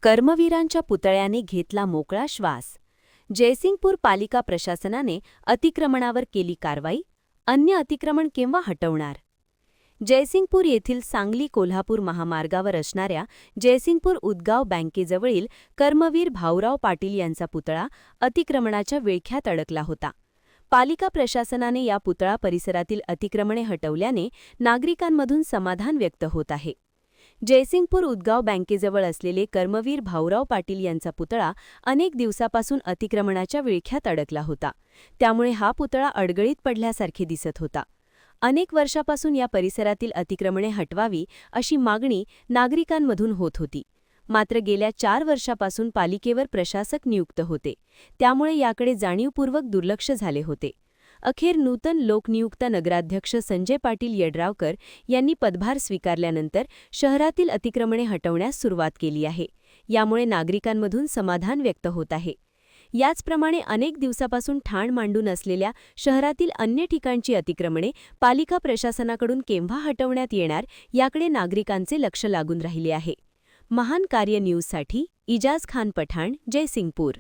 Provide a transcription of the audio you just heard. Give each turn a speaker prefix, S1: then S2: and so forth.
S1: कर्मवीरांच्या पुतळ्याने घेतला मोकळा श्वास. जयसिंगपूर पालिका प्रशासनाने अतिक्रमणावर केली कारवाई. अन्य अतिक्रमण केव्हा हटवणार? जयसिंगपूर येथील सांगली-कोल्हापूर महामार्गावर असणाऱ्या जयसिंगपूर उदगाव बँकेजवळील कर्मवीर भाऊराव पाटील यांचा पुतळा अतिक्रमणाच्या विळख्यात अडकला होता. पालिका प्रशासनाने या पुतळा परिसरातील अतिक्रमणे हटवल्याने नागरिकांमधून समाधान व्यक्त होत आहे. जयसिंगपूर उदगाव बँकेजवळ असलेले कर्मवीर भाऊराव पाटील यांचा पुतळा अनेक दिवसापासून अतिक्रमणाच्या विळख्यात अडकला होता. त्यामुळे हा पुतळा अडगळीत पडल्यासारखे दिसत होता. अनेक वर्षापासून या परिसरातील अतिक्रमणे हटवावी अशी मागणी नागरिकांमधून होत होती. मात्र गेल्या 4 वर्षापासून पालिकेवर प्रशासक नियुक्त होते, त्यामुळे याकडे जाणीवपूर्वक दुर्लक्ष झाले होते. अखेर नूतन लोकनियुक्त नगराध्यक्ष संजय पाटील यड्रावकर यांनी पदभार स्वीकारल्यानंतर शहरातील अतिक्रमणे हटवण्यास सुरुवात केली आहे. यामुळे नागरिकांमधून समाधान व्यक्त होत आहे. याचप्रमाणे अनेक दिवसापासून ठाण मांडून असलेल्या शहरातील अन्य ठिकाणची अतिक्रमणे पालिका प्रशासनाकडून केव्हा हटवण्यात येणार याकडे नागरिकांचे लक्ष लागून राहिले आहे. महान कार्य न्यूजसाठी इजाज खान पठाण, जयसिंगपूर.